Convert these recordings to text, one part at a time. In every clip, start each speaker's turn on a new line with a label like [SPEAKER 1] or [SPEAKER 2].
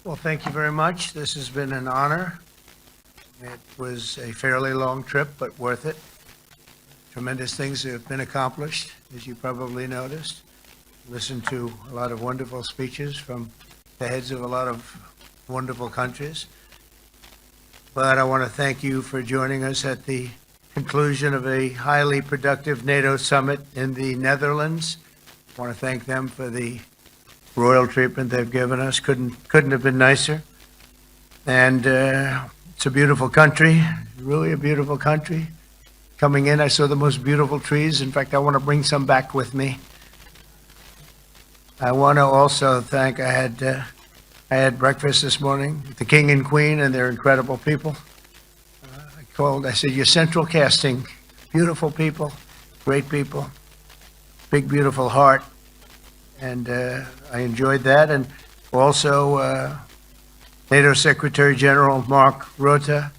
[SPEAKER 1] Well, thank you very much. This has been an honor. It was a fairly long trip, but worth it. Tremendous things have been accomplished, as you probably noticed. Listened to a lot of wonderful speeches from the heads of a lot of wonderful countries. But I want to thank you for joining us at the conclusion of a highly productive NATO summit in the Netherlands. I want to thank them for the royal treatment they've given us. Couldn't have been nicer. And it's a beautiful country, really a beautiful country. Coming in, I saw the most beautiful trees. In fact, I want to bring some back with me. I want to also thank, I had breakfast this morning with the King and Queen, and they're incredible people. I said, you're central casting, beautiful people, great people, big, beautiful heart. And I enjoyed that. And also NATO Secretary General Mark Rutte,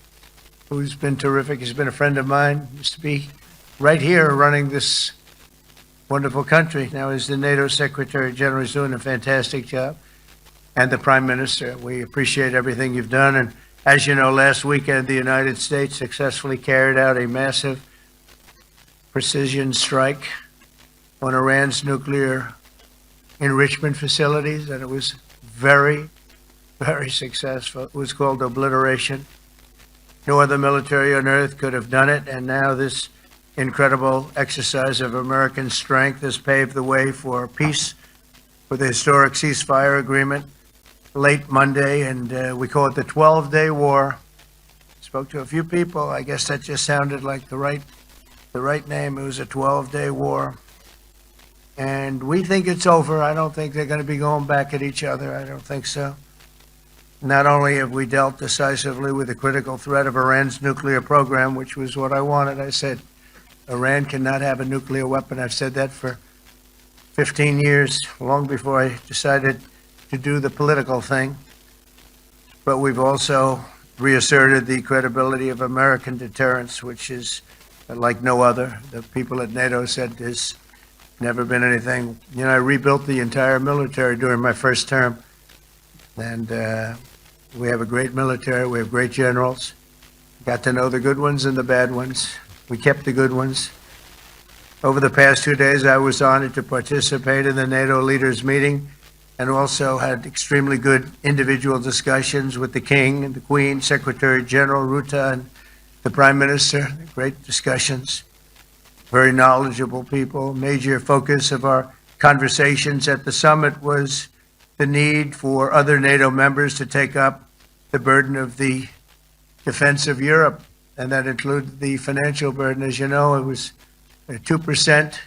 [SPEAKER 1] who's been terrific. He's been a friend of mine, used to be right here running this wonderful country. Now he's the NATO Secretary General. He's doing a fantastic job. And the Prime Minister, we appreciate everything you've done. And as you know, last weekend, the United States successfully carried out a massive precision strike on Iran's nuclear enrichment facilities, and it was very, very successful. It was called obliteration. No other military on earth could have done it, and now this incredible exercise of American strength has paved the way for peace with the historic ceasefire agreement late Monday, and we call it the 12-day war. Spoke to a few people. I guess that just sounded like the right name. It was a 12-day war. And we think it's over. I don't think they're going to be going back at each other. I don't think so. Not only have we dealt decisively with the critical threat of Iran's nuclear program, which was what I wanted. I said, Iran cannot have a nuclear weapon. I've said that for 15 years, long before I decided to do the political thing. But we've also reasserted the credibility of American deterrence, which is like no other. The people at NATO said there's never been anything. You know, I rebuilt the entire military during my first term. And we have a great military. We have great generals. Got to know the good ones and the bad ones. We kept the good ones. Over the past 2 days, I was honored to participate in the NATO leaders meeting and also had extremely good individual discussions with the King and the Queen, Secretary General Rutte, and the Prime Minister. Great discussions. Very knowledgeable people. Major focus of our conversations at the summit was the need for other NATO members to take up the burden of the defense of Europe, and that included the financial burden. As you know, it was 2%,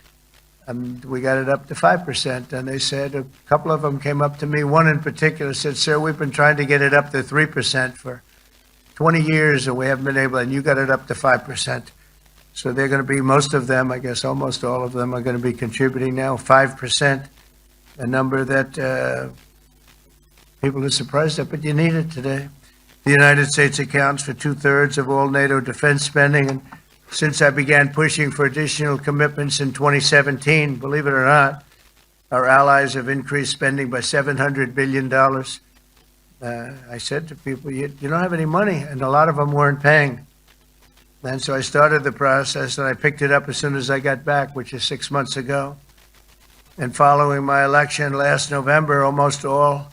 [SPEAKER 1] and we got it up to 5%. And they said, a couple of them came up to me. One in particular said, sir, we've been trying to get it up to 3% for 20 years, and we haven't been able, and you got it up to 5%. So they're going to be, most of them, I guess almost all of them, are going to be contributing now, 5%, a number that people are surprised at, but you need it today. The United States accounts for 2/3 of all NATO defense spending, and since I began pushing for additional commitments in 2017, believe it or not, our allies have increased spending by $700 billion. I said to people, you don't have any money, and a lot of them weren't paying. And so I started the process, and I picked it up as soon as I got back, which is 6 months ago. And following my election last November, almost all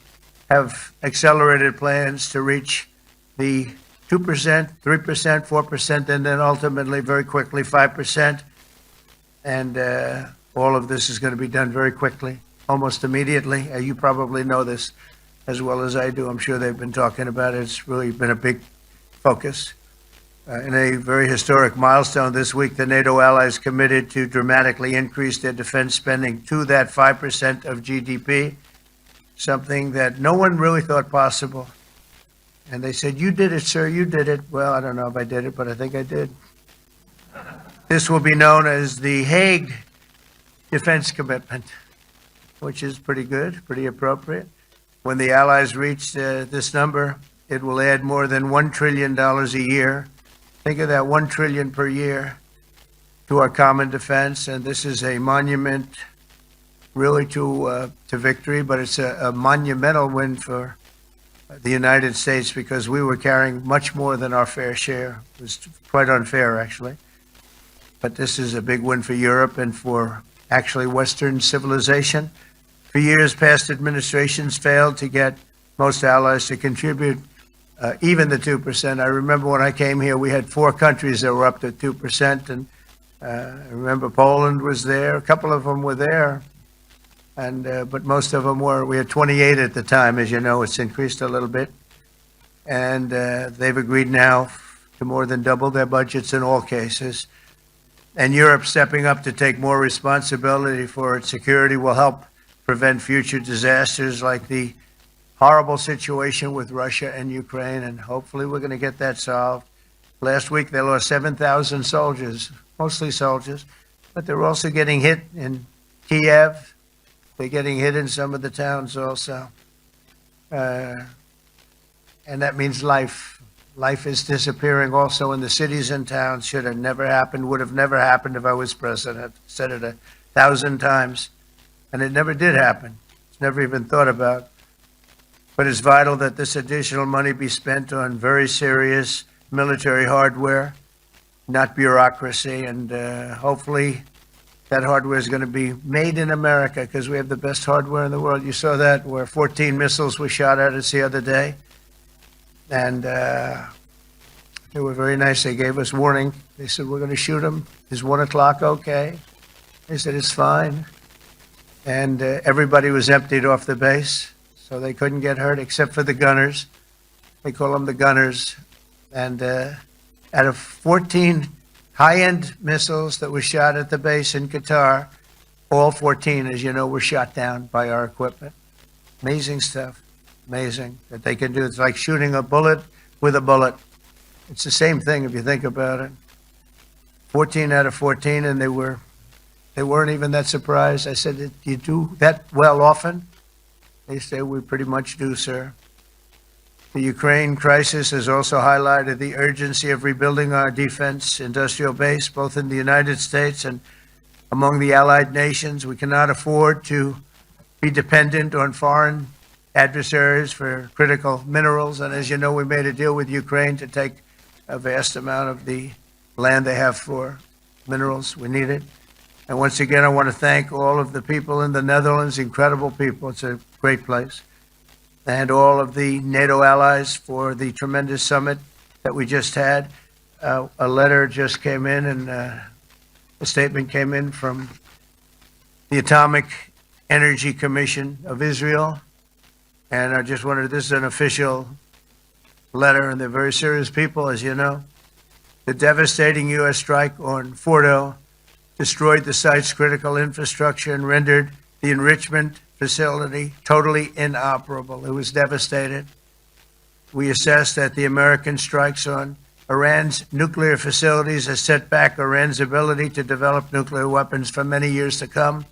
[SPEAKER 1] have accelerated plans to reach the 2%, 3%, 4%, and then ultimately, very quickly, 5%. And all of this is going to be done very quickly, almost immediately. You probably know this as well as I do. I'm sure they've been talking about it. It's really been a big focus. In a very historic milestone this week, the NATO allies committed to dramatically increase their defense spending to that 5% of GDP, something that no one really thought possible. And they said, you did it, sir, you did it. Well, I don't know if I did it, but I think I did. This will be known as the Hague Defense Commitment, which is pretty good, pretty appropriate. When the allies reach this number, it will add more than $1 trillion a year. Think of that, $1 trillion per year to our common defense, and this is a monument really to victory, but it's a monumental win for the United States, because we were carrying much more than our fair share. It was quite unfair, actually. But this is a big win for Europe and for actually Western civilization. For years, past administrations failed to get most allies to contribute even the 2%. I remember when I came here, we had 4 countries that were up to 2%, and I remember Poland was there. A couple of them were there, and but most of them were. We had 28 at the time, as you know. It's increased a little bit, and they've agreed now to more than double their budgets in all cases. And Europe stepping up to take more responsibility for its security will help prevent future disasters like the horrible situation with Russia and Ukraine, and hopefully we're going to get that solved. Last week they lost 7,000 soldiers, mostly soldiers, but they're also getting hit in Kiev. They're getting hit in some of the towns also. And that means life. Life is disappearing also in the cities and towns. Should have never happened, would have never happened if I was president. I said it 1,000 times, and it never did happen. It's never even thought about. But it's vital that this additional money be spent on very serious military hardware, not bureaucracy. And hopefully that hardware is going to be made in America, because we have the best hardware in the world. You saw that, where 14 missiles were shot at us the other day. And they were very nice. They gave us warning. They said, we're going to shoot them. Is 1 o'clock okay? They said, it's fine. And everybody was emptied off the base, so they couldn't get hurt except for the gunners. They call them the gunners. And out of 14 high-end missiles that were shot at the base in Qatar, all 14, as you know, were shot down by our equipment. Amazing stuff. Amazing that they can do. It's like shooting a bullet with a bullet. It's the same thing if you think about it. 14 out of 14, and they weren't even that surprised. I said, do you do that well often? They say, we pretty much do, sir. The Ukraine crisis has also highlighted the urgency of rebuilding our defense industrial base, both in the United States and among the allied nations. We cannot afford to be dependent on foreign adversaries for critical minerals. And as you know, we made a deal with Ukraine to take a vast amount of the land they have for minerals. We need it. And once again, I want to thank all of the people in the Netherlands, incredible people. It's a great place. And all of the NATO allies for the tremendous summit that we just had. A letter just came in, and a statement came in from the Atomic Energy Commission of Israel. And I just wanted, this is an official letter, and they're very serious people, as you know. The devastating U.S. strike on Fordo destroyed the site's critical infrastructure and rendered the enrichment facility totally inoperable. It was devastated. We assess that the American strikes on Iran's nuclear facilities has set back Iran's ability to develop nuclear weapons for many years to come.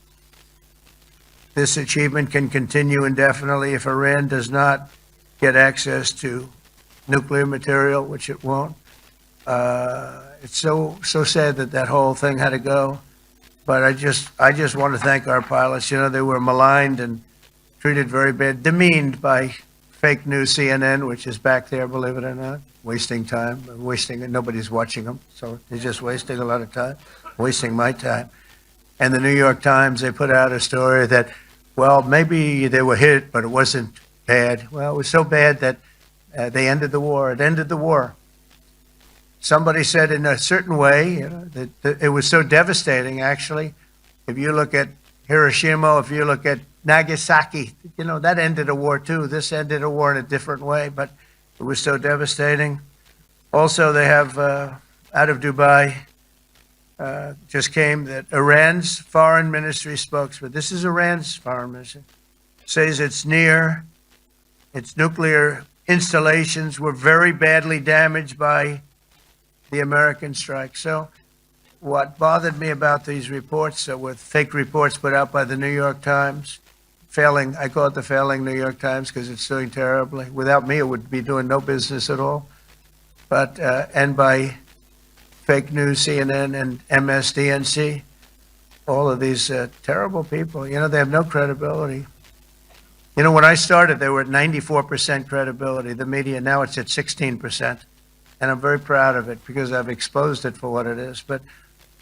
[SPEAKER 1] This achievement can continue indefinitely if Iran does not get access to nuclear material, which it won't. It's so sad that that whole thing had to go. But I just want to thank our pilots. You know, they were maligned and treated very bad, demeaned by fake news CNN, which is back there, believe it or not, wasting time, nobody's watching them. So they're just wasting a lot of time, wasting my time. And the New York Times, they put out a story that, well, maybe they were hit, but it wasn't bad. Well, it was so bad that they ended the war. It ended the war. Somebody said in a certain way, you know, that it was so devastating, actually. If you look at Hiroshima, if you look at Nagasaki, you know, that ended a war too. This ended a war in a different way, but it was so devastating. Also, they have, out of Dubai, just came that Iran's foreign ministry spokesman, this is Iran's foreign ministry, says its nuclear installations were very badly damaged by the American strike. So what bothered me about these reports with fake reports put out by the New York Times, I call it the failing New York Times because it's doing terribly. Without me, it would be doing no business at all. But, and by fake news, CNN and MSDNC, all of these terrible people, you know, they have no credibility. You know, when I started, they were at 94% credibility, the media. Now it's at 16%. And I'm very proud of it because I've exposed it for what it is. But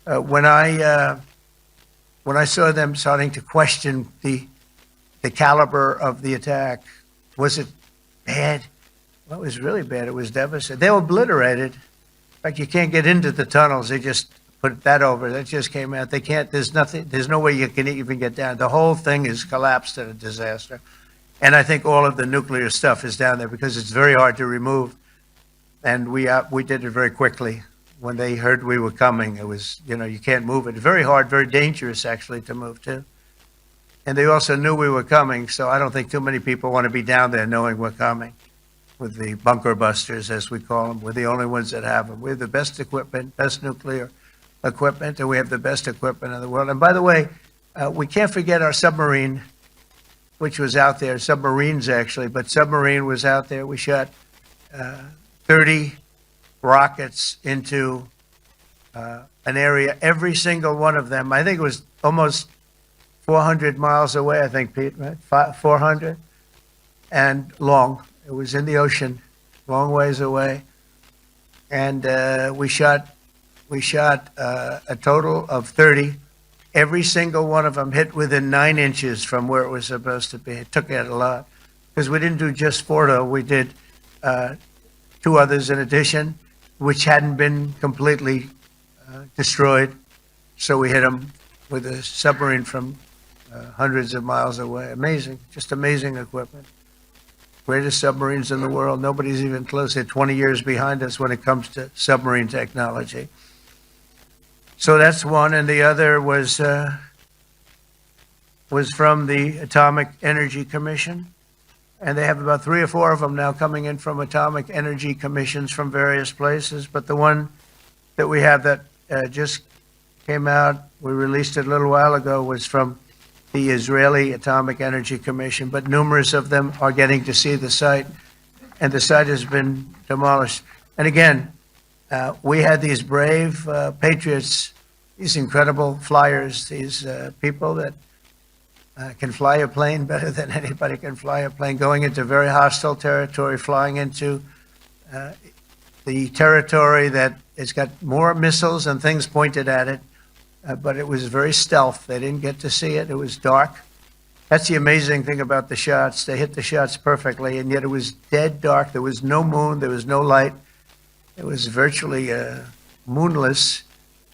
[SPEAKER 1] when I saw them starting to question the caliber of the attack, was it bad? Well, it was really bad. It was devastating. They were obliterated. In fact, you can't get into the tunnels. They just put that over. That just came out. They can't, there's nothing, there's no way you can even get down. The whole thing is collapsed in a disaster. And I think all of the nuclear stuff is down there because it's very hard to remove. And we did it very quickly. When they heard we were coming, it was, you know, you can't move it. Very hard, very dangerous, actually, to move to. And they also knew we were coming, so I don't think too many people want to be down there knowing we're coming. With the bunker busters, as we call them, we're the only ones that have them. We have the best equipment, best nuclear equipment, and we have the best equipment in the world. And by the way, we can't forget our submarine, which was out there, submarines actually, but submarine was out there. We shot 30 rockets into an area, every single one of them. I think it was almost 400 miles away, I think, Pete, right? 400 and long. It was in the ocean, long ways away. And we shot a total of 30. Every single one of them hit within 9 inches from where it was supposed to be. It took out a lot because we didn't do just 4, though. We did 2 others in addition, which hadn't been completely destroyed. So we hit them with a submarine from hundreds of miles away. Amazing, just amazing equipment. Greatest submarines in the world. Nobody's even close. They're 20 years behind us when it comes to submarine technology. So that's one, and the other was from the Atomic Energy Commission, and they have about 3 or 4 of them now coming in from atomic energy commissions from various places. But the one that we have that just came out, we released it a little while ago, was from the Israeli Atomic Energy Commission, but numerous of them are getting to see the site, and the site has been demolished. And again, we had these brave patriots, these incredible flyers, these people that can fly a plane better than anybody can fly a plane, going into very hostile territory, flying into the territory that has got more missiles and things pointed at it. But it was very stealth. They didn't get to see it. It was dark. That's the amazing thing about the shots. They hit the shots perfectly, and yet it was dead dark. There was no moon. There was no light. It was virtually moonless.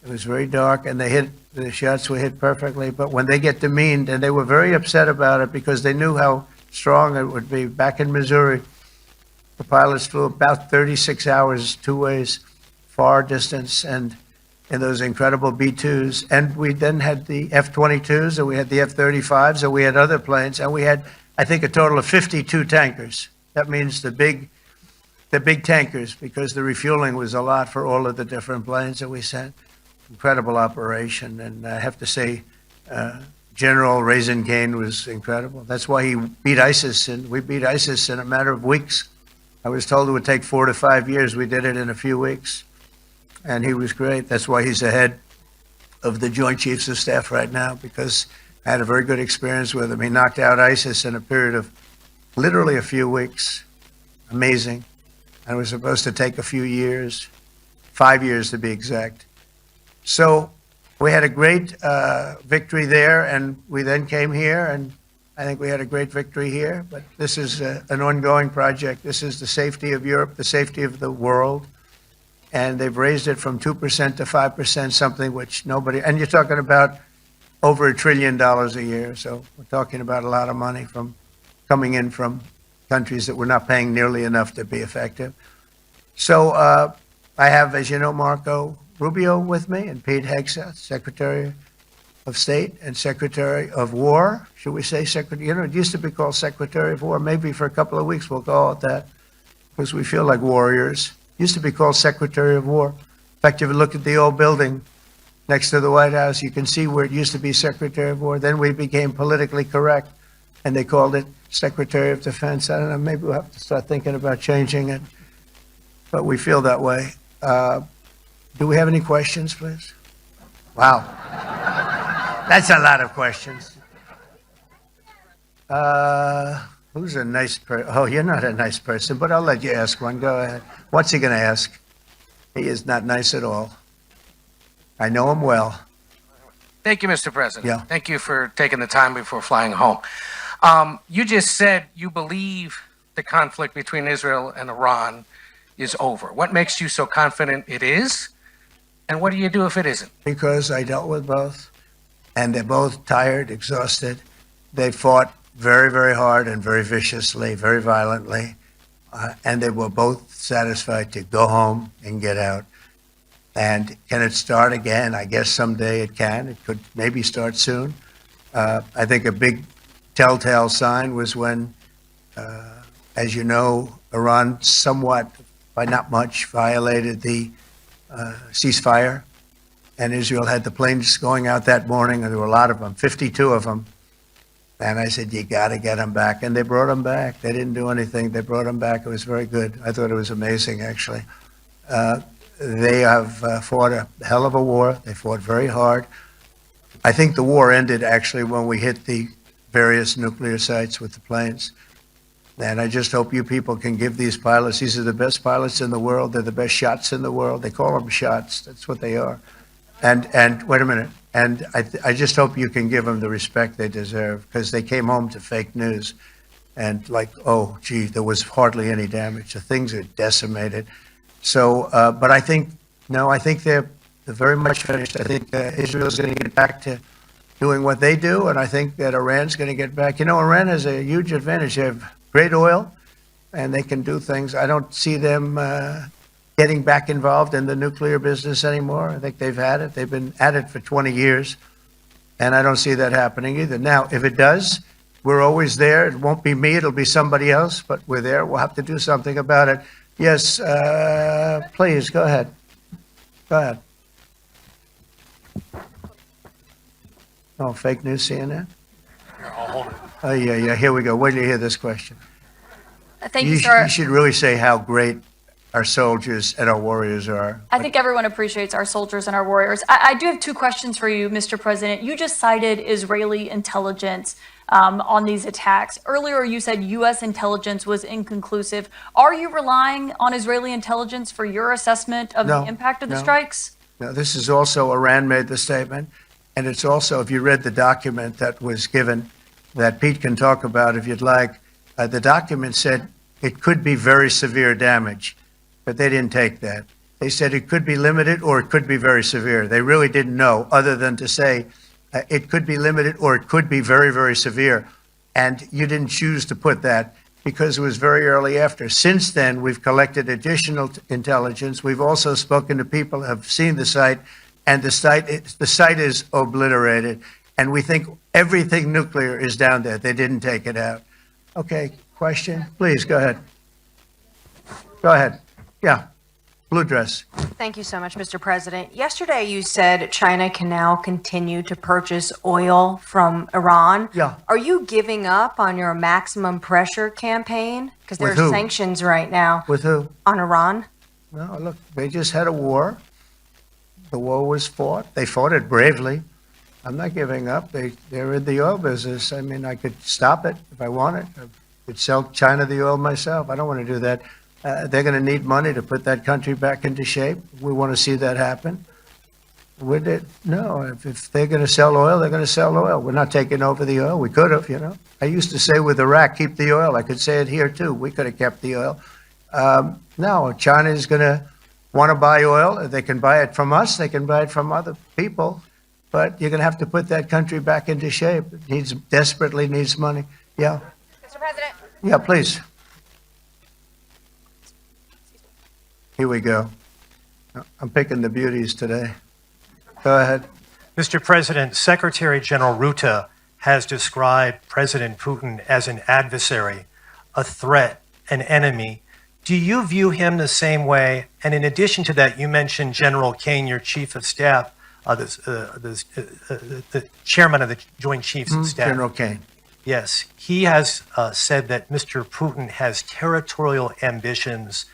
[SPEAKER 1] It was very dark, and the shots were hit perfectly. But when they get demeaned, and they were very upset about it because they knew how strong it would be. Back in Missouri, the pilots flew about 36 hours, 2 ways, far distance, and in those incredible B-2s. And we then had the F-22s, and we had the F-35s, and we had other planes, and we had, I think, a total of 52 tankers. That means the big tankers, because the refueling was a lot for all of the different planes that we sent. Incredible operation, and I have to say, General Raisin Kane was incredible. That's why he beat ISIS, and we beat ISIS in a matter of weeks. I was told it would take 4 to 5 years. We did it in a few weeks. And he was great. That's why he's the head of the Joint Chiefs of Staff right now, because I had a very good experience with him. He knocked out ISIS in a period of literally a few weeks. Amazing. And it was supposed to take a few years, 5 years to be exact. So we had a great victory there, and we then came here, and I think we had a great victory here. But this is an ongoing project. This is the safety of Europe, the safety of the world. And they've raised it from 2% to 5%, something which nobody, and you're talking about over $1 trillion a year. So we're talking about a lot of money from coming in from countries that we're not paying nearly enough to be effective. So I have, as you know, Marco Rubio with me, and Pete Hegseth, Secretary of State and Secretary of War. Should we say Secretary? You know, it used to be called Secretary of War. Maybe for a couple of weeks we'll call it that, because we feel like warriors. Used to be called Secretary of War. In fact, if you look at the old building next to the White House, you can see where it used to be Secretary of War. Then we became politically correct, and they called it Secretary of Defense. I don't know, maybe we'll have to start thinking about changing it, but we feel that way. Do we have any questions, please? Wow. That's a lot of questions. Who's a nice person? Oh, you're not a nice person, but I'll let you ask one. Go ahead. What's he going to ask? He is not nice at all. I know him well.
[SPEAKER 2] Thank you, Mr. President.
[SPEAKER 1] Yeah.
[SPEAKER 2] Thank you for taking the time before flying home. You just said you believe the conflict between Israel and Iran is over. What makes you so confident it is? And what do you do if it isn't?
[SPEAKER 1] Because I dealt with both, and they're both tired, exhausted. They fought very, very hard and very viciously, very violently, and they were both satisfied to go home and get out. And can it start again? I guess someday it can. It could maybe start soon. I think a big telltale sign was when, as you know, Iran somewhat, by not much, violated the ceasefire, and Israel had the planes going out that morning, and there were a lot of them, 52 of them. And I said, you got to get them back. And they brought them back. They didn't do anything. They brought them back. It was very good. I thought it was amazing, actually. They have fought a hell of a war. They fought very hard. I think the war ended, actually, when we hit the various nuclear sites with the planes. And I just hope you people can give these pilots, these are the best pilots in the world. They're the best shots in the world. They call them shots. That's what they are. And wait a minute. And I just hope you can give them the respect they deserve, because they came home to fake news. And like, oh, gee, there was hardly any damage. The things are decimated. So, but I think, no, I think they're very much finished. I think Israel's going to get back to doing what they do. And I think that Iran's going to get back. You know, Iran has a huge advantage. They have great oil, and they can do things. I don't see them getting back involved in the nuclear business anymore. I think they've had it. They've been at it for 20 years, and I don't see that happening either. Now, if it does, we're always there. It won't be me. It'll be somebody else, but we're there. We'll have to do something about it. Yes, please, go ahead. Go ahead. Oh, fake news, CNN? Oh, yeah, here we go. Wait till you hear this question.
[SPEAKER 3] Thank you, sir.
[SPEAKER 1] You should really say how great our soldiers and our warriors are.
[SPEAKER 3] I think everyone appreciates our soldiers and our warriors. I do have two questions for you, Mr. President. You just cited Israeli intelligence on these attacks. Earlier, you said U.S. intelligence was inconclusive. Are you relying on Israeli intelligence for your assessment of the impact of the strikes?
[SPEAKER 1] No, this is also, Iran made the statement. And it's also, if you read the document that was given, that Pete can talk about if you'd like, the document said it could be very severe damage, but they didn't take that. They said it could be limited or it could be very severe. They really didn't know, other than to say it could be limited or it could be very, very severe. And you didn't choose to put that because it was very early after. Since then, we've collected additional intelligence. We've also spoken to people who have seen the site, and the site is obliterated. And we think everything nuclear is down there. They didn't take it out. Okay, question? Please, go ahead. Go ahead. Yeah, blue dress.
[SPEAKER 4] Thank you so much, Mr. President. Yesterday, you said China can now continue to purchase oil from Iran.
[SPEAKER 1] Yeah.
[SPEAKER 4] Are you giving up on your maximum pressure campaign? Because there
[SPEAKER 1] With
[SPEAKER 4] are
[SPEAKER 1] who?
[SPEAKER 4] sanctions right now.
[SPEAKER 1] With who?
[SPEAKER 4] On Iran.
[SPEAKER 1] No, look, they just had a war. The war was fought. They fought it bravely. I'm not giving up. They're in the oil business. I mean, I could stop it if I wanted. I could sell China the oil myself. I don't want to do that. They're going to need money to put that country back into shape. We want to see that happen. Would it? No. If they're going to sell oil, they're going to sell oil. We're not taking over the oil. We could have, you know. I used to say with Iraq, keep the oil. I could say it here, too. We could have kept the oil. No, China is going to want to buy oil. They can buy it from us. They can buy it from other people. But you're going to have to put that country back into shape. It desperately needs money. Yeah.
[SPEAKER 4] Mr. President.
[SPEAKER 1] Yeah, please. Here we go. I'm picking the beauties today. Go ahead.
[SPEAKER 5] Mr. President, Secretary General Rutte has described President Putin as an adversary, a threat, an enemy. Do you view him the same way? And in addition to that, you mentioned General Kane, your chief of staff, the chairman of the Joint Chiefs of Staff.
[SPEAKER 1] General Kane.
[SPEAKER 5] Yes, he has said that Mr. Putin has territorial ambitions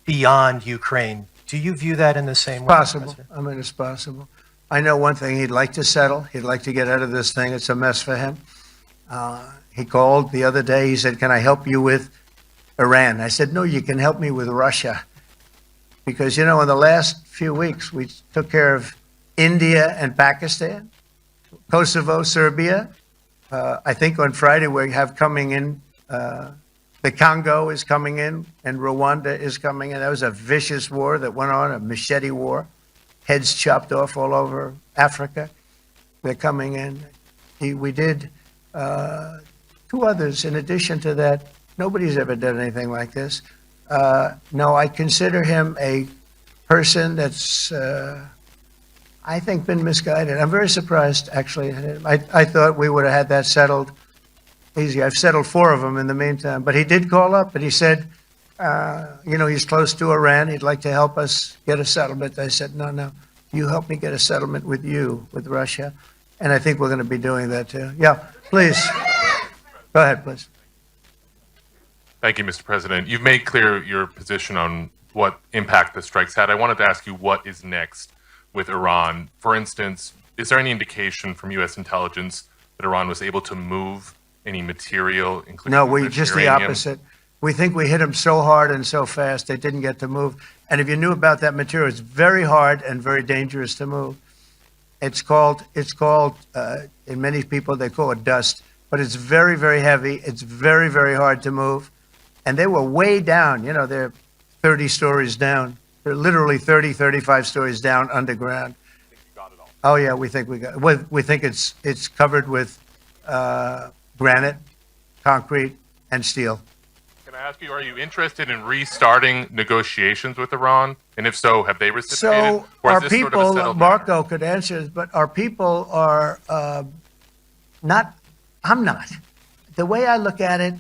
[SPEAKER 5] beyond Ukraine. Do you view that in the same way?
[SPEAKER 1] Possible.
[SPEAKER 5] President?
[SPEAKER 1] I mean, it's possible. I know one thing. He'd like to settle. He'd like to get out of this thing. It's a mess for him. he called the other day. He said, "Can I help you with Iran?" I said, "No, you can help me with Russia." Because, in the last few weeks, we took care of India and Pakistan, Kosovo, Serbia. I think on Friday we have coming in, the Congo is coming in, and Rwanda is coming in. That was a vicious war that went on, a machete war, heads chopped off all over Africa. They're coming in. We did 2 others in addition to that. Nobody's ever done anything like this. No, I consider him a person that's, I think, been misguided. I'm very surprised, actually. I thought we would have had that settled easy. I've settled 4 of them in the meantime. But he did call up and he said, he's close to Iran. He'd like to help us get a settlement. I said, no, you help me get a settlement with Russia. And I think we're going to be doing that too. Yeah, please. Go ahead, please.
[SPEAKER 6] Thank you, Mr. President. You've made clear your position on what impact the strikes had. I wanted to ask you what is next with Iran. For instance, is there any indication from U.S. intelligence that Iran was able to move any material, including
[SPEAKER 1] No, just the
[SPEAKER 6] uranium?
[SPEAKER 1] opposite. We think we hit them so hard and so fast they didn't get to move. And if you knew about that material, it's very hard and very dangerous to move. It's called, in many people, they call it dust, but it's very, very heavy. It's very, very hard to move. And they were way down, they're 30 stories down. They're literally 30, 35 stories down underground.
[SPEAKER 6] I think you got it all.
[SPEAKER 1] Oh yeah, we think we think it's covered with granite, concrete, and steel.
[SPEAKER 6] Can I ask you, are you interested in restarting negotiations with Iran? And if so, have they reciprocated?
[SPEAKER 1] So
[SPEAKER 6] Or is
[SPEAKER 1] our
[SPEAKER 6] this sort of a
[SPEAKER 1] people,
[SPEAKER 6] settled
[SPEAKER 1] Marco
[SPEAKER 6] matter?
[SPEAKER 1] could answer this, but our people are not, I'm not. The way I look at it,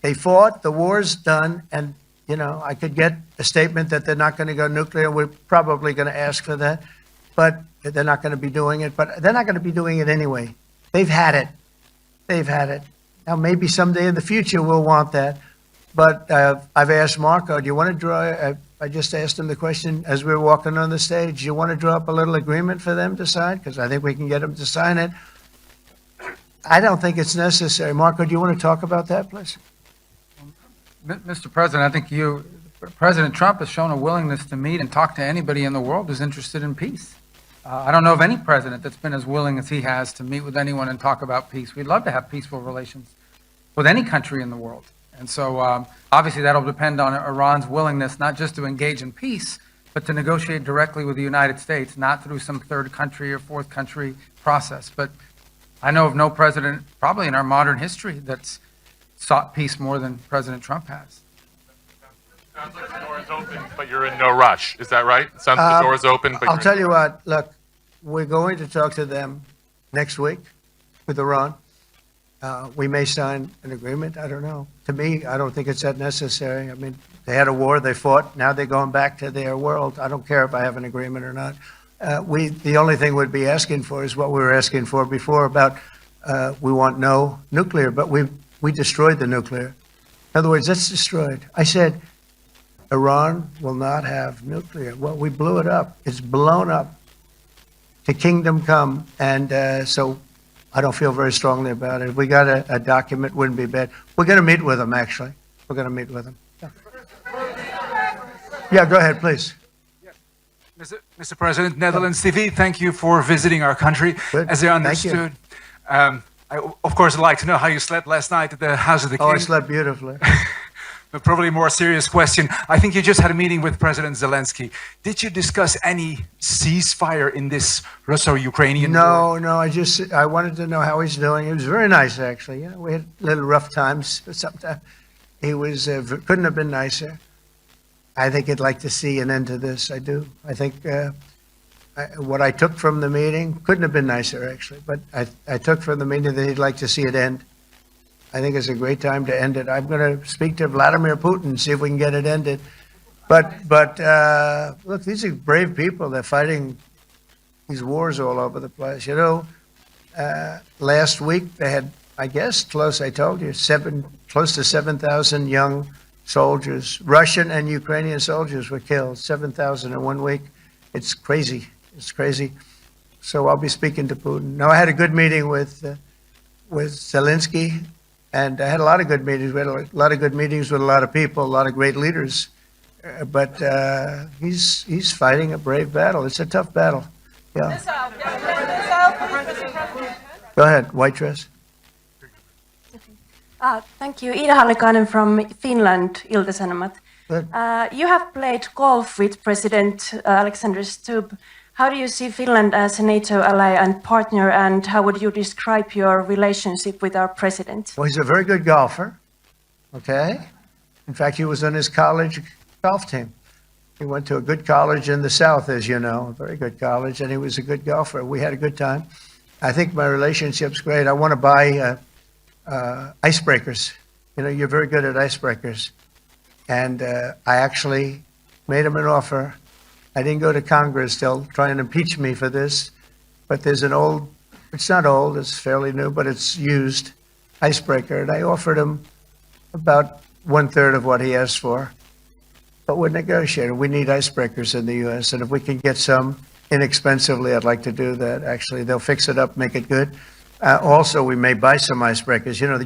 [SPEAKER 1] they fought, the war's done, and, I could get a statement that they're not going to go nuclear. We're probably going to ask for that, but they're not going to be doing it. But they're not going to be doing it anyway. They've had it. They've had it. Now, maybe someday in the future we'll want that. But I've asked Marco, do you want to draw, I just asked him the question as we were walking on the stage, do you want to draw up a little agreement for them to sign? Because I think we can get them to sign it. I don't think it's necessary. Marco, do you want to talk about that, please?
[SPEAKER 7] Mr. President, I think President Trump has shown a willingness to meet and talk to anybody in the world who's interested in peace. I don't know of any president that's been as willing as he has to meet with anyone and talk about peace. We'd love to have peaceful relations with any country in the world. And so obviously that'll depend on Iran's willingness not just to engage in peace, but to negotiate directly with the United States, not through some third country or fourth country process. But I know of no president, probably in our modern history, that's sought peace more than President Trump has.
[SPEAKER 6] Sounds like the door is open, but you're in no rush. Is that right? Sounds like the door is open, but
[SPEAKER 1] I'll tell you what, look, we're going to talk to them next week with Iran. We may sign an agreement. I don't know. To me, I don't think it's that necessary. I mean, they had a war, they fought. Now they're going back to their world. I don't care if I have an agreement or not. The only thing we'd be asking for is what we were asking for before about we want no nuclear, but we destroyed the nuclear. In other words, it's destroyed. I said, Iran will not have nuclear. Well, we blew it up. It's blown up to kingdom come. And so I don't feel very strongly about it. If we got a document, wouldn't be bad. We're going to meet with them, actually. We're going to meet with them. Yeah, go ahead, please.
[SPEAKER 8] Mr. President, Netherlands TV, thank you for visiting our country.
[SPEAKER 1] Good.
[SPEAKER 8] As I
[SPEAKER 1] Thank you.
[SPEAKER 8] understood, I, of course, would like to know how you slept last night at the House of the King.
[SPEAKER 1] Oh, I slept beautifully.
[SPEAKER 8] But probably a more serious question. I think you just had a meeting with President Zelensky. Did you discuss any ceasefire in this Russo-Ukrainian war?
[SPEAKER 1] No, I wanted to know how he's doing. He was very nice, actually. We had little rough times sometimes. He was, couldn't have been nicer. I think he'd like to see an end to this. I do. I think what I took from the meeting couldn't have been nicer, actually. But I took from the meeting that he'd like to see it end. I think it's a great time to end it. I'm going to speak to Vladimir Putin, see if we can get it ended. But look, these are brave people. They're fighting these wars all over the place. Last week they had, I guess, I told you, close to 7,000 young soldiers, Russian and Ukrainian soldiers were killed, 7,000 in 1 week. It's crazy. It's crazy. So I'll be speaking to Putin. No, I had a good meeting with Zelensky. And I had a lot of good meetings. We had a lot of good meetings with a lot of people, a lot of great leaders. But he's fighting a brave battle. It's a tough battle. Yeah. Go ahead, white dress.
[SPEAKER 9] Thank you. Ida Hallikainen from Finland, Ilta-Sanomat.
[SPEAKER 1] Good.
[SPEAKER 9] You have played golf with President Alexander Stubb. How do you see Finland as a NATO ally and partner, and how would you describe your relationship with our president?
[SPEAKER 1] Well, he's a very good golfer. Okay. In fact, he was on his college golf team. He went to a good college in the South, as you know, a very good college, and he was a good golfer. We had a good time. I think my relationship's great. I want to buy icebreakers. You know, you're very good at icebreakers. And I actually made him an offer. I didn't go to Congress. They'll try and impeach me for this. But there's an old, it's not old, it's fairly new, but it's used icebreaker. And I offered him about 1/3 of what he asked for. But we're negotiating. We need icebreakers in the U.S. And if we can get some inexpensively, I'd like to do that. Actually, they'll fix it up, make it good. Also, we may buy some icebreakers. You know,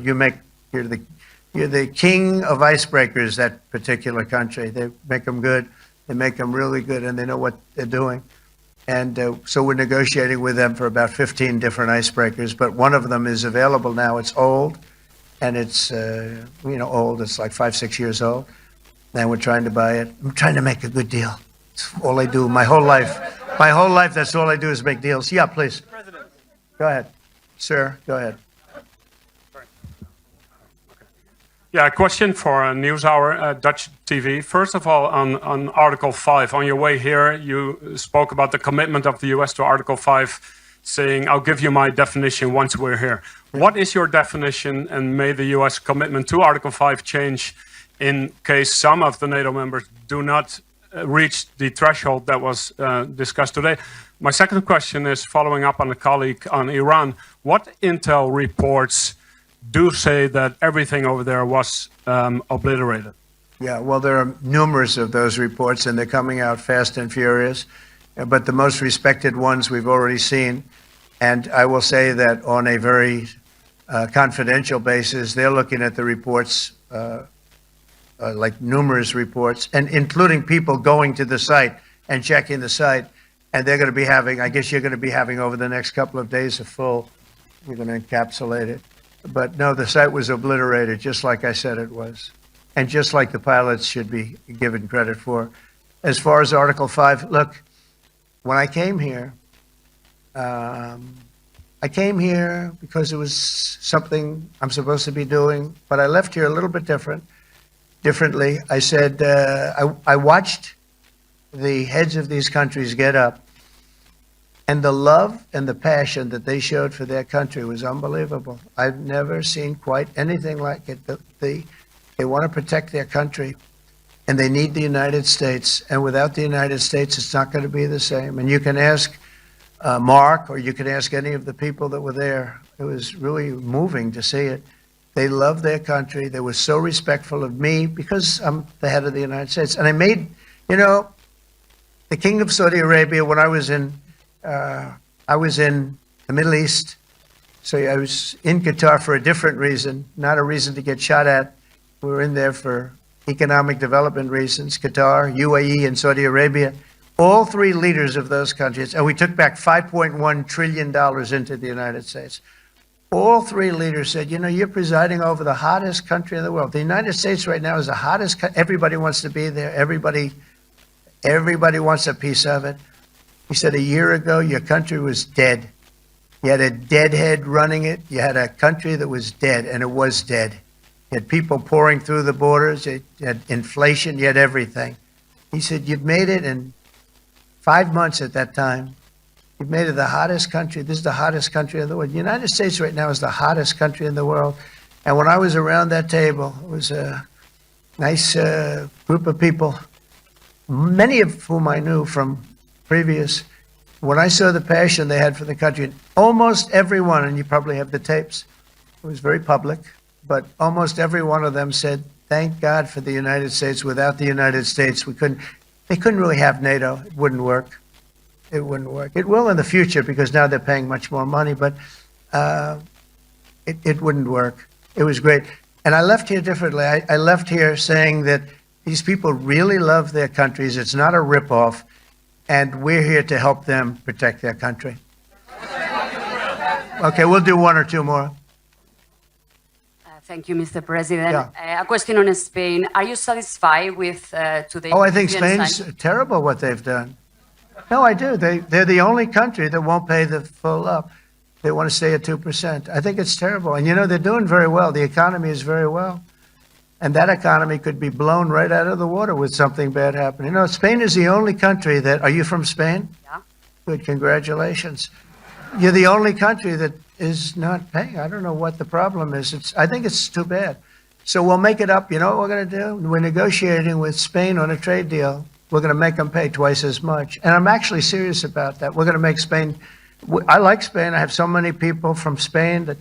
[SPEAKER 1] you're the king of icebreakers, that particular country. They make them good. They make them really good, and they know what they're doing. And so we're negotiating with them for about 15 different icebreakers. But one of them is available now. It's old, and it's, old. It's like 5-6 years old. And we're trying to buy it. I'm trying to make a good deal. It's all I do my whole life. My whole life, that's all I do is make deals. Yeah, please. Go ahead. Sir, go ahead.
[SPEAKER 10] Yeah, a question for NewsHour, Dutch TV. First of all, on Article 5, on your way here, you spoke about the commitment of the U.S. to Article 5, saying, I'll give you my definition once we're here. What is your definition, and may the U.S. commitment to Article 5 change in case some of the NATO members do not reach the threshold that was discussed today? My second question is following up on a colleague on Iran. What intel reports do say that everything over there was obliterated?
[SPEAKER 1] Yeah, well, there are numerous of those reports, and they're coming out fast and furious. But the most respected ones we've already seen. And I will say that on a very confidential basis, they're looking at the reports, like numerous reports, and including people going to the site and checking the site. And they're going to be having, I guess you're going to be having over the next couple of days we're going to encapsulate it. But no, the site was obliterated, just like I said it was. And just like the pilots should be given credit for. As far as Article 5, look, when I came here because it was something I'm supposed to be doing, but I left here a little bit differently. I said, I watched the heads of these countries get up, and the love and the passion that they showed for their country was unbelievable. I've never seen quite anything like it. They want to protect their country, and they need the United States. And without the United States, it's not going to be the same. And you can ask Mark, or you can ask any of the people that were there. It was really moving to see it. They love their country. They were so respectful of me because I'm the head of the United States. And I made, the King of Saudi Arabia, when I was in the Middle East. So I was in Qatar for a different reason, not a reason to get shot at. We were in there for economic development reasons, Qatar, UAE, and Saudi Arabia. All three leaders of those countries, and we took back $5.1 trillion into the United States. All three leaders said, you're presiding over the hottest country in the world. The United States right now is the hottest country. Everybody wants to be there. Everybody wants a piece of it. He said, a year ago, your country was dead. You had a deadhead running it. You had a country that was dead, and it was dead. You had people pouring through the borders. You had inflation. You had everything. He said, you've made it in 5 months at that time. You've made it the hottest country. This is the hottest country in the world. The United States right now is the hottest country in the world. And when I was around that table, it was a nice group of people, many of whom I knew from previous. When I saw the passion they had for the country, almost everyone, and you probably have the tapes, it was very public, but almost every one of them said, thank God for the United States. Without the United States, they couldn't really have NATO. It wouldn't work. It wouldn't work. It will in the future because now they're paying much more money, but it wouldn't work. It was great. And I left here differently. I left here saying that these people really love their countries. It's not a ripoff. And we're here to help them protect their country. Okay, we'll do one or two more.
[SPEAKER 11] Thank you, Mr. President.
[SPEAKER 1] Yeah.
[SPEAKER 11] A question on Spain. Are you satisfied with today's?
[SPEAKER 1] Oh, I think Spain's terrible what they've done. No, I do. They're the only country that won't pay the full up. They want to stay at 2%. I think it's terrible. And you know, they're doing very well. The economy is very well. And that economy could be blown right out of the water with something bad happening. You know, Spain is the only country that, are you from Spain?
[SPEAKER 11] Yeah.
[SPEAKER 1] Good, congratulations. You're the only country that is not paying. I don't know what the problem is. I think it's too bad. So we'll make it up. You know what we're going to do? We're negotiating with Spain on a trade deal. We're going to make them pay twice as much. And I'm actually serious about that. We're going to make Spain, I like Spain. I have so many people from Spain that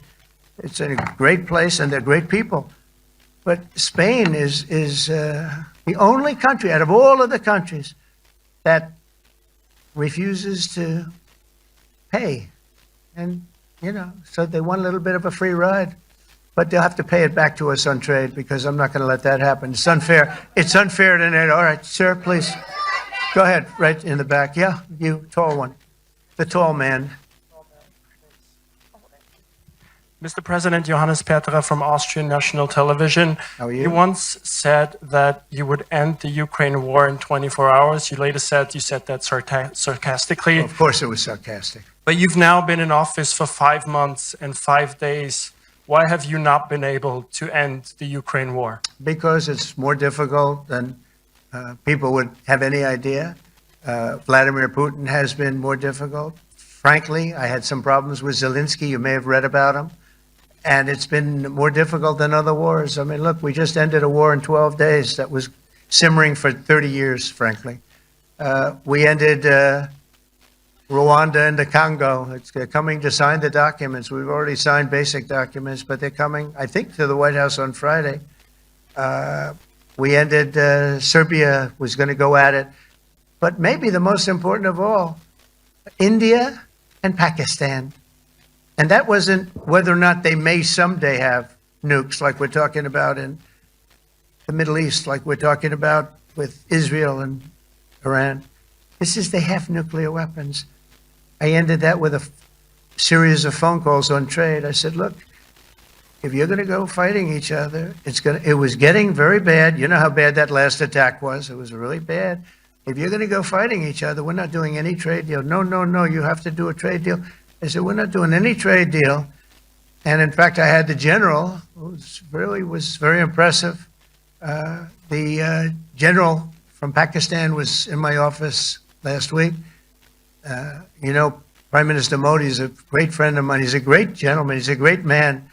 [SPEAKER 1] it's a great place and they're great people. But Spain is the only country out of all of the countries that refuses to pay. And, you know, so they want a little bit of a free ride. But they'll have to pay it back to us on trade because I'm not going to let that happen. It's unfair. It's unfair to NATO. All right, sir, please. Go ahead, right in the back. Yeah, you, tall one. The tall man.
[SPEAKER 12] Mr. President, Johannes Petra from Austrian National Television.
[SPEAKER 1] How are you?
[SPEAKER 12] You once said that you would end the Ukraine war in 24 hours. You later said you said that sarcastically.
[SPEAKER 1] Well, of course it was sarcastic.
[SPEAKER 12] But you've now been in office for 5 months and 5 days. Why have you not been able to end the Ukraine war?
[SPEAKER 1] Because it's more difficult than people would have any idea. Vladimir Putin has been more difficult. Frankly, I had some problems with Zelensky. You may have read about him. And it's been more difficult than other wars. I mean, look, we just ended a war in 12 days that was simmering for 30 years, frankly. We ended Rwanda and the Congo. They're coming to sign the documents. We've already signed basic documents, but they're coming, I think, to the White House on Friday. We ended, Serbia was going to go at it. But maybe the most important of all, India and Pakistan. And that wasn't whether or not they may someday have nukes like we're talking about in the Middle East, like we're talking about with Israel and Iran. This is they have nuclear weapons. I ended that with a series of phone calls on trade. I said, look, if you're going to go fighting each other, it was getting very bad. You know how bad that last attack was. It was really bad. If you're going to go fighting each other, we're not doing any trade deal. No, no, no, you have to do a trade deal. I said, we're not doing any trade deal. And in fact, I had the general, who was very impressive. The general from Pakistan was in my office last week. You know, Prime Minister Modi is a great friend of mine. He's a great gentleman. He's a great man.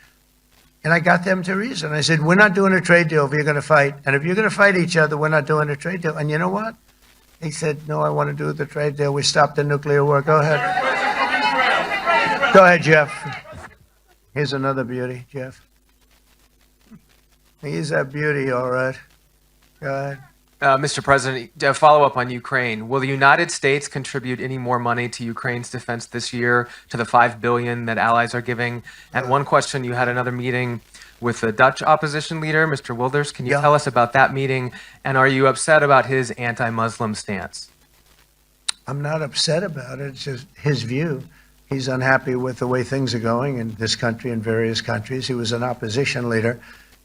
[SPEAKER 1] And I got them to reason. I said, we're not doing a trade deal if you're going to fight. And if you're going to fight each other, we're not doing a trade deal. And you know what? He said, no, I want to do the trade deal. We stopped the nuclear war. Go ahead. Go ahead, Jeff. Here's another beauty, Jeff. He's a beauty, all right. Go ahead.
[SPEAKER 13] Mr. President, to follow up on Ukraine, will the United States contribute any more money to Ukraine's defense this year to the $5 billion that allies are giving? And one question, you had another meeting with the Dutch opposition leader, Mr. Wilders. Can you tell us about that meeting? And are you upset about his anti-Muslim stance?
[SPEAKER 1] I'm not upset about it. It's just his view. He's unhappy with the way things are going in this country and various countries. He was an opposition leader.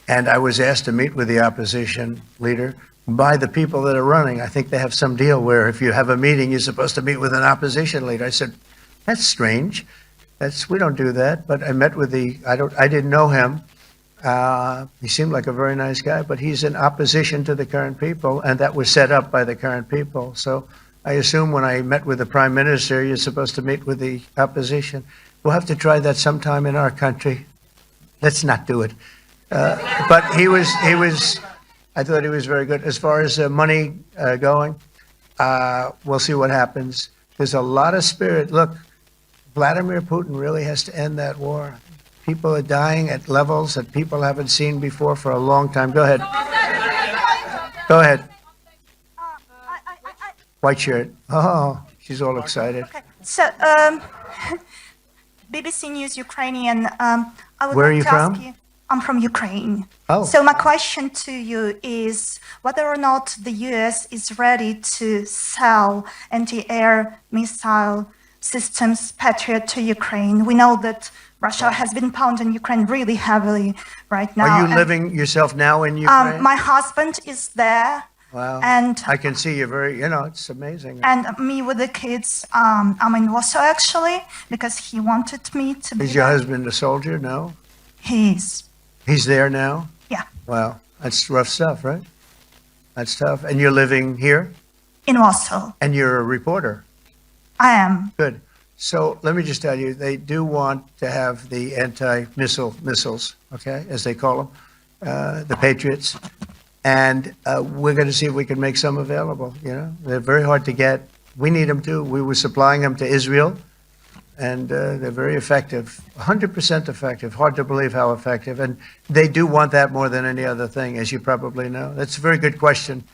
[SPEAKER 1] And I was asked to meet with the opposition leader by the people that are running. I think they have some deal where if you have a meeting, you're supposed to meet with an opposition leader. I said, that's strange. We don't do that. But I met with I didn't know him. He seemed like a very nice guy, but he's in opposition to the current people, and that was set up by the current people. So I assume when I met with the Prime Minister, you're supposed to meet with the opposition. We'll have to try that sometime in our country. Let's not do it. But I thought he was very good. As far as money going, we'll see what happens. There's a lot of spirit. Look, Vladimir Putin really has to end that war. People are dying at levels that people haven't seen before for a long time. Go ahead. Go ahead. White shirt. Oh, she's all excited.
[SPEAKER 14] Okay. So, BBC News Ukrainian. I would
[SPEAKER 1] Where are
[SPEAKER 14] like
[SPEAKER 1] you
[SPEAKER 14] to
[SPEAKER 1] from?
[SPEAKER 14] ask you, I'm from Ukraine.
[SPEAKER 1] Oh.
[SPEAKER 14] So my question to you is whether or not the US is ready to sell anti-air missile systems Patriot to Ukraine. We know that Russia has been pounding Ukraine really heavily right now.
[SPEAKER 1] Are you
[SPEAKER 14] and,
[SPEAKER 1] living yourself now in Ukraine?
[SPEAKER 14] my husband is there.
[SPEAKER 1] Wow.
[SPEAKER 14] And
[SPEAKER 1] I can see you very, it's amazing.
[SPEAKER 14] and me with the kids, I'm in Warsaw actually because he wanted me to be
[SPEAKER 1] Is your
[SPEAKER 14] there.
[SPEAKER 1] husband a soldier? No?
[SPEAKER 14] He's
[SPEAKER 1] There now?
[SPEAKER 14] Yeah.
[SPEAKER 1] Wow. That's rough stuff, right? That's tough. And you're living here?
[SPEAKER 14] in Warsaw.
[SPEAKER 1] And you're a reporter?
[SPEAKER 14] I am.
[SPEAKER 1] Good. So let me just tell you, they do want to have the missiles, okay, as they call them, the Patriots. And we're going to see if we can make some available, They're very hard to get. We need them too. We were supplying them to Israel, and they're very effective, 100% effective. Hard to believe how effective. And they do want that more than any other thing, as you probably know. That's a very good question,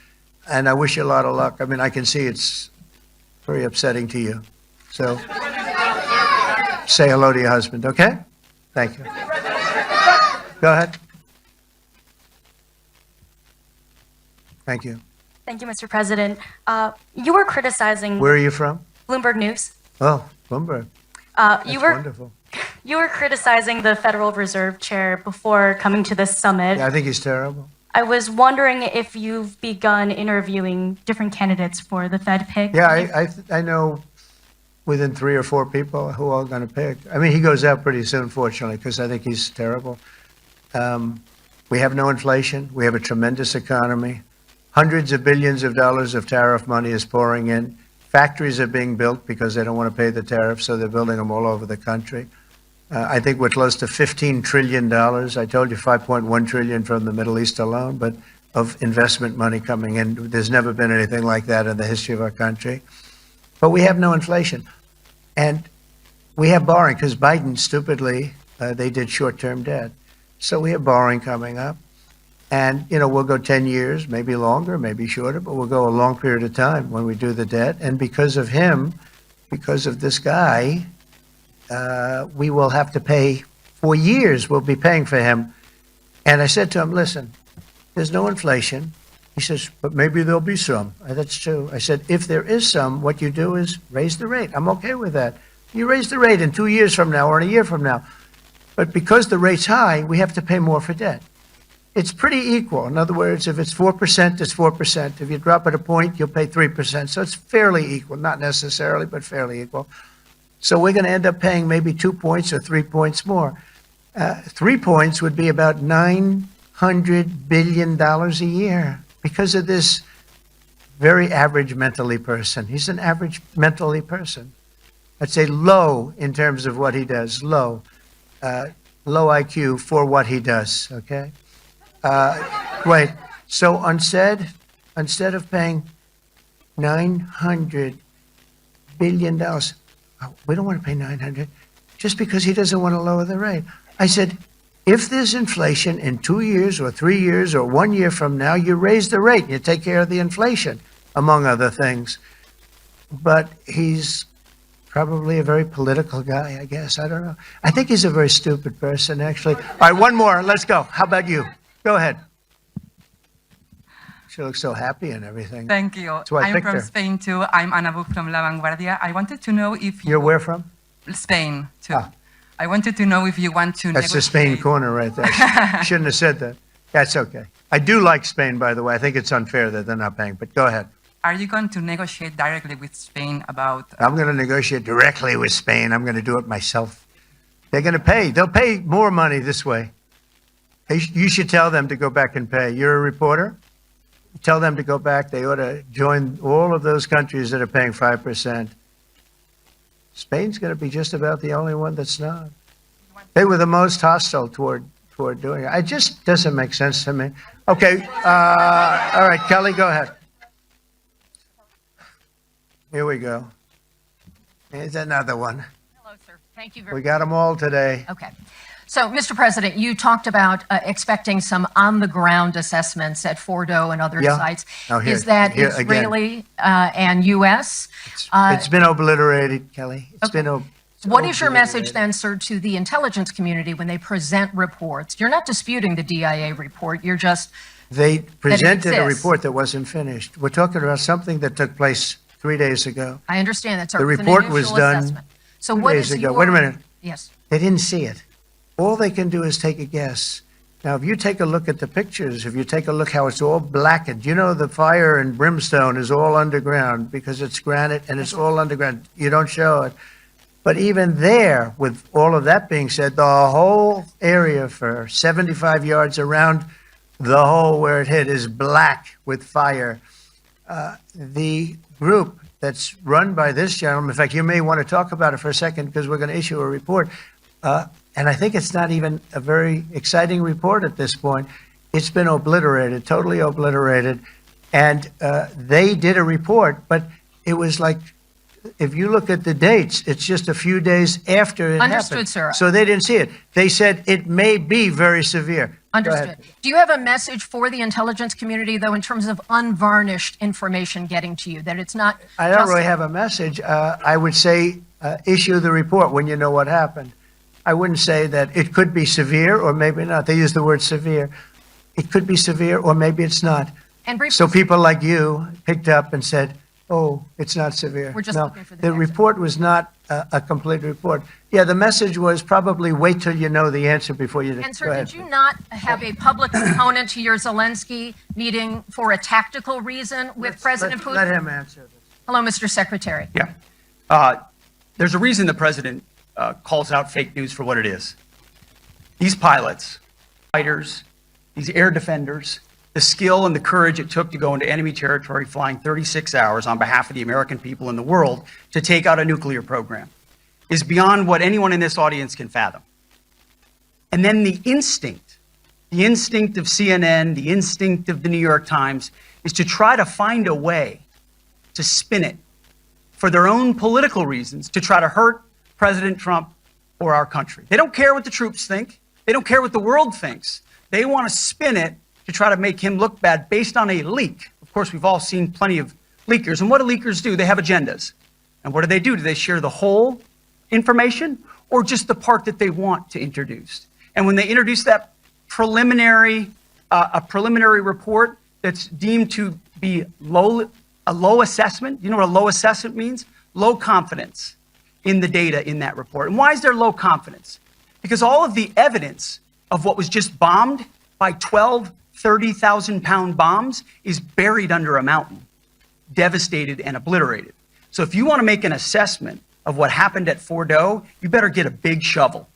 [SPEAKER 1] and I wish you a lot of luck. I mean, I can see it's very upsetting to you. So say hello to your husband, okay? Thank you. Go ahead. Thank you.
[SPEAKER 15] Thank you, Mr. President. You were criticizing
[SPEAKER 1] Where are you from?
[SPEAKER 15] Bloomberg News.
[SPEAKER 1] Oh, Bloomberg.
[SPEAKER 15] You
[SPEAKER 1] That's
[SPEAKER 15] were
[SPEAKER 1] wonderful.
[SPEAKER 15] you were criticizing the Federal Reserve Chair before coming to this summit.
[SPEAKER 1] Yeah, I think he's terrible.
[SPEAKER 15] I was wondering if you've begun interviewing different candidates for the Fed pick.
[SPEAKER 1] Yeah, I know within 3 or 4 people who are going to pick. I mean, he goes out pretty soon, fortunately, because I think he's terrible. We have no inflation. We have a tremendous economy. Hundreds of billions of dollars of tariff money is pouring in. Factories are being built because they don't want to pay the tariffs, so they're building them all over the country. I think we're close to $15 trillion. I told you $5.1 trillion from the Middle East alone, but of investment money coming in. There's never been anything like that in the history of our country. But we have no inflation. And we have borrowing because Biden, stupidly, they did short-term debt. So we have borrowing coming up. And, we'll go 10 years, maybe longer, maybe shorter, but we'll go a long period of time when we do the debt. And because of him, because of this guy, we will have to pay for years. We'll be paying for him. And I said to him, listen, there's no inflation. He says, but maybe there'll be some. That's true. I said, if there is some, what you do is raise the rate. I'm okay with that. You raise the rate in 2 years from now or in a year from now. But because the rate's high, we have to pay more for debt. It's pretty equal. In other words, if it's 4%, it's 4%. If you drop it a point, you'll pay 3%. So it's fairly equal, not necessarily, but fairly equal. So we're going to end up paying maybe 2 points or 3 points more. 3 points would be about $900 billion a year because of this very average mentally person. He's an average mentally person. I'd say low in terms of what he does, low IQ for what he does, okay? Wait, so instead of paying $900 billion, we don't want to pay 900 just because he doesn't want to lower the rate. I said, if there's inflation in 2 years or 3 years or 1 year from now, you raise the rate and you take care of the inflation, among other things. But he's probably a very political guy, I guess. I don't know. I think he's a very stupid person, actually. All right, one more. Let's go. How about you? Go ahead. She looks so happy and everything.
[SPEAKER 16] Thank you.
[SPEAKER 1] That's why I
[SPEAKER 16] I'm
[SPEAKER 1] picked
[SPEAKER 16] from
[SPEAKER 1] her.
[SPEAKER 16] Spain too. I'm Ana Buch from La Vanguardia. I wanted to know if
[SPEAKER 1] You're where from?
[SPEAKER 16] Spain too.
[SPEAKER 1] Ah.
[SPEAKER 16] I wanted to know if you want to
[SPEAKER 1] That's the Spain corner right there. Shouldn't have said that. That's okay. I do like Spain, by the way. I think it's unfair that they're not paying, but go ahead.
[SPEAKER 16] Are you going to negotiate directly with Spain about?
[SPEAKER 1] I'm going to negotiate directly with Spain. I'm going to do it myself. They're going to pay. They'll pay more money this way. You should tell them to go back and pay. You're a reporter? Tell them to go back. They ought to join all of those countries that are paying 5%. Spain's going to be just about the only one that's not. They were the most hostile toward doing it. It just doesn't make sense to me. Okay. All right, Kelly, go ahead. Here we go. Here's another one.
[SPEAKER 17] Hello, sir. Thank you very much.
[SPEAKER 1] We got them all today.
[SPEAKER 17] Okay. So, Mr. President, you talked about expecting some on-the-ground assessments at Fordo and other sites.
[SPEAKER 1] Oh, here,
[SPEAKER 17] Is that
[SPEAKER 1] here again.
[SPEAKER 17] Israeli and U.S.?
[SPEAKER 1] It's been obliterated, Kelly. It's
[SPEAKER 17] What is your message then, sir, to the intelligence community when they present reports? You're not disputing the DIA report. You're just
[SPEAKER 1] They presented a
[SPEAKER 17] exists.
[SPEAKER 1] report that wasn't finished. We're talking about something that took place 3 days ago.
[SPEAKER 17] I understand that, sir.
[SPEAKER 1] The
[SPEAKER 17] It's an
[SPEAKER 1] report was
[SPEAKER 17] initial
[SPEAKER 1] done
[SPEAKER 17] assessment. So
[SPEAKER 1] 2
[SPEAKER 17] what
[SPEAKER 1] days
[SPEAKER 17] is
[SPEAKER 1] ago.
[SPEAKER 17] your...
[SPEAKER 1] Wait a minute.
[SPEAKER 17] Yes.
[SPEAKER 1] They didn't see it. All they can do is take a guess. Now, if you take a look at the pictures, if you take a look how it's all blackened, you know the fire and brimstone is all underground because it's granite and it's all underground. You don't show it. But even there, with all of that being said, the whole area for 75 yards around the hole where it hit is black with fire. The group that's run by this gentleman, in fact, you may want to talk about it for a second because we're going to issue a report. And I think it's not even a very exciting report at this point. It's been obliterated, totally obliterated. And they did a report, but it was like, if you look at the dates, it's just a few days after it
[SPEAKER 17] Understood,
[SPEAKER 1] happened.
[SPEAKER 17] sir.
[SPEAKER 1] So they didn't see it. They said it may be very severe. Go
[SPEAKER 17] Understood.
[SPEAKER 1] ahead.
[SPEAKER 17] Do you have a message for the intelligence community, though, in terms of unvarnished information getting to you, that it's not
[SPEAKER 1] I don't
[SPEAKER 17] just-
[SPEAKER 1] really have a message. I would say issue the report when you know what happened. I wouldn't say that it could be severe or maybe not. They use the word severe. It could be severe or maybe it's not.
[SPEAKER 17] And briefly,
[SPEAKER 1] So people like you picked up and said, oh, it's not severe.
[SPEAKER 17] We're just
[SPEAKER 1] No,
[SPEAKER 17] looking for the
[SPEAKER 1] the
[SPEAKER 17] next
[SPEAKER 1] report was not a complete report. Yeah, the message was probably wait till you know the answer before you.
[SPEAKER 17] And
[SPEAKER 1] Go
[SPEAKER 17] sir,
[SPEAKER 1] ahead.
[SPEAKER 17] did you not have a public component to your Zelensky meeting for a tactical reason with President Putin?
[SPEAKER 1] Let him answer this.
[SPEAKER 17] Hello, Mr. Secretary.
[SPEAKER 18] There's a reason the president calls out fake news for what it is. These pilots, fighters, these air defenders, the skill and the courage it took to go into enemy territory flying 36 hours on behalf of the American people and the world to take out a nuclear program is beyond what anyone in this audience can fathom. And then the instinct of CNN, the instinct of the New York Times is to try to find a way to spin it for their own political reasons to try to hurt President Trump or our country. They don't care what the troops think. They don't care what the world thinks. They want to spin it to try to make him look bad based on a leak. Of course, we've all seen plenty of leakers. And what do leakers do? They have agendas. And what do? Do they share the whole information or just the part that they want to introduce? And when they introduce that preliminary report that's deemed to be a low assessment, you know what a low assessment means? Low confidence in the data in that report. And why is there low confidence? Because all of the evidence of what was just bombed by 12 30,000-pound bombs is buried under a mountain, devastated and obliterated. So if you want to make an assessment of what happened at Fordo, you better get a big shovel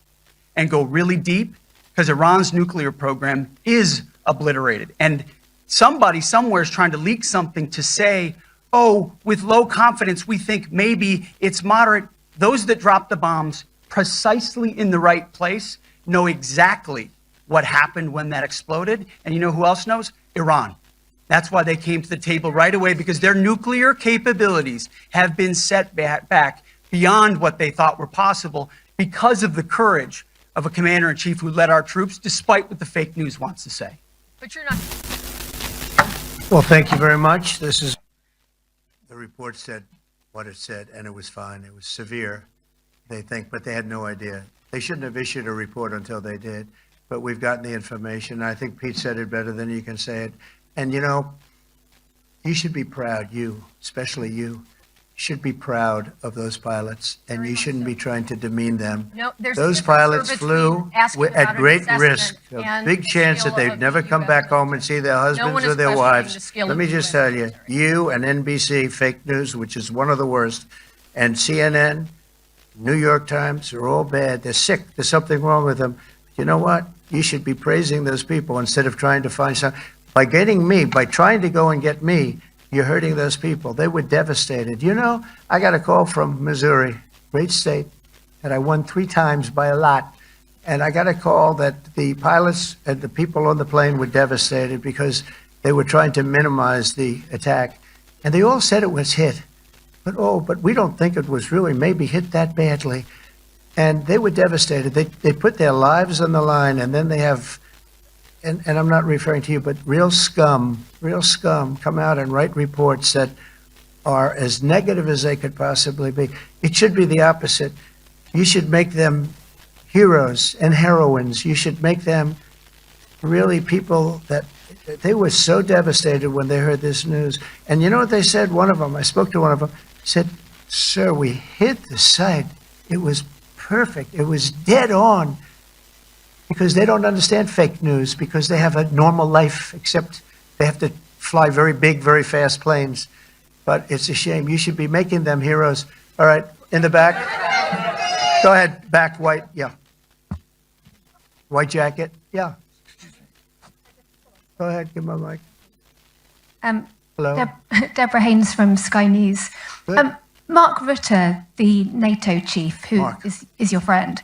[SPEAKER 18] and go really deep because Iran's nuclear program is obliterated. And somebody somewhere is trying to leak something to say, oh, with low confidence, we think maybe it's moderate. Those that dropped the bombs precisely in the right place know exactly what happened when that exploded. And you know who else knows? Iran. That's why they came to the table right away, because their nuclear capabilities have been set back beyond what they thought were possible because of the courage of a commander-in-chief who led our troops, despite what the fake news wants to say.
[SPEAKER 17] But you're not...
[SPEAKER 1] Well, thank you very much. The report said what it said, and it was fine. It was severe, they think, but they had no idea. They shouldn't have issued a report until they did. But we've gotten the information. I think Pete said it better than you can say it. And, you know, you should be proud, you, especially you, should be proud of those pilots, and you shouldn't be trying to demean them.
[SPEAKER 17] No, there's a
[SPEAKER 1] Those
[SPEAKER 17] difference, sir,
[SPEAKER 1] pilots
[SPEAKER 17] between
[SPEAKER 1] flew
[SPEAKER 17] asking about
[SPEAKER 1] at
[SPEAKER 17] an
[SPEAKER 1] great
[SPEAKER 17] assessment
[SPEAKER 1] risk, a
[SPEAKER 17] and
[SPEAKER 1] big
[SPEAKER 17] the
[SPEAKER 1] chance that
[SPEAKER 17] skill
[SPEAKER 1] they'd
[SPEAKER 17] of
[SPEAKER 1] never
[SPEAKER 17] the
[SPEAKER 1] come
[SPEAKER 17] US
[SPEAKER 1] back home and see their
[SPEAKER 17] one
[SPEAKER 1] husbands
[SPEAKER 17] is
[SPEAKER 1] or their
[SPEAKER 17] questioning
[SPEAKER 1] wives.
[SPEAKER 17] the skill
[SPEAKER 1] Let
[SPEAKER 17] of
[SPEAKER 1] me
[SPEAKER 17] the
[SPEAKER 1] just
[SPEAKER 17] US
[SPEAKER 1] tell you, you and NBC, fake news, which is one of the worst, and CNN, New York Times are all bad. They're sick. There's something wrong with them. You know what? You should be praising those people instead of trying to find some. By getting me, by trying to go and get me, you're hurting those people. They were devastated. You know, I got a call from Missouri, great state, that I won 3 times by a lot. And I got a call that the pilots and the people on the plane were devastated because they were trying to minimize the attack. And they all said it was hit. But we don't think it was really maybe hit that badly. And they were devastated. They put their lives on the line, and then they have, and I'm not referring to you, but real scum come out and write reports that are as negative as they could possibly be. It should be the opposite. You should make them heroes and heroines. You should make them really people that they were so devastated when they heard this news. And you know what they said? One of them, I spoke to one of them, said, "Sir, we hit the site. It was perfect. It was dead on." Because they don't understand fake news, because they have a normal life, except they have to fly very big, very fast planes. But it's a shame. You should be making them heroes. All right, in the back. Go ahead, back, white, yeah. White jacket, yeah. Go ahead, give my mic. Hello.
[SPEAKER 15] Deborah Haynes from Sky News.
[SPEAKER 1] Good.
[SPEAKER 15] Mark Rutte, the NATO chief, who is your friend,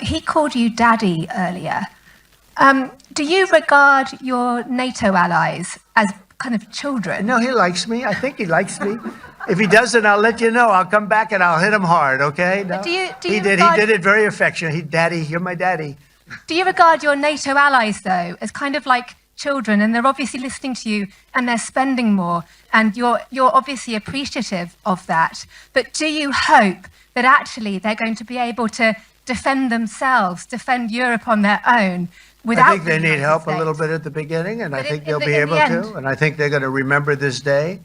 [SPEAKER 15] he called you daddy earlier. Do you regard your NATO allies as kind of children?
[SPEAKER 1] No, he likes me. I think he likes me. If he doesn't, I'll let you know. I'll come back and I'll hit him hard, okay? No. He did it very affectionate. Daddy, you're my daddy.
[SPEAKER 15] Do you regard your NATO allies, though, as kind of like children, and they're obviously listening to you and they're spending more, and you're obviously appreciative of that, but do you hope that actually they're going to be able to defend themselves, defend Europe on their own without...
[SPEAKER 1] I think they need help a little bit at the beginning, and I think they'll be able to, and I think they're going to remember this day.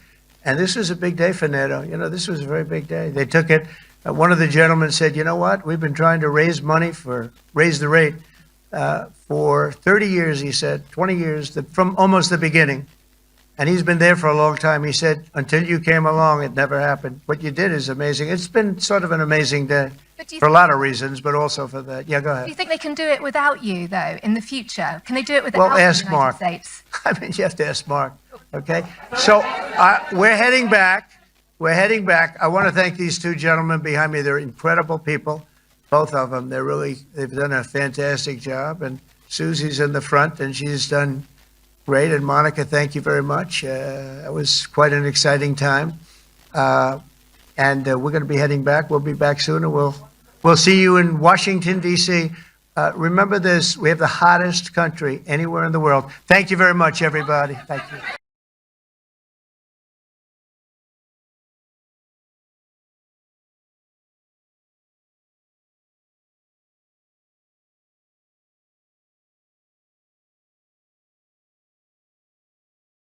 [SPEAKER 1] And this was a big day for NATO. You know, this was a very big day. They took it. One of the gentlemen said, "You know what? We've been trying to raise money raise the rate for 30 years," he said, 20 years, from almost the beginning. And he's been there for a long time. He said, "Until you came along, it never happened. What you did is amazing." It's been sort of an amazing day for a lot of reasons, but also for that. Yeah, go ahead.
[SPEAKER 15] Do you think they can do it without you, though, in the future? Can they do it without
[SPEAKER 1] Well, ask
[SPEAKER 15] the United
[SPEAKER 1] Mark.
[SPEAKER 15] States?
[SPEAKER 1] I mean, you have to ask Mark, okay? So we're heading back. We're heading back. I want to thank these two gentlemen behind me. They're incredible people, both of them. They've done a fantastic job. And Susie's in the front, and she's done great. And Monica, thank you very much. It was quite an exciting time. And we're going to be heading back. We'll be back soon, and we'll see you in Washington, D.C. Remember this, we have the hottest country anywhere in the world. Thank you very much, everybody. Thank you.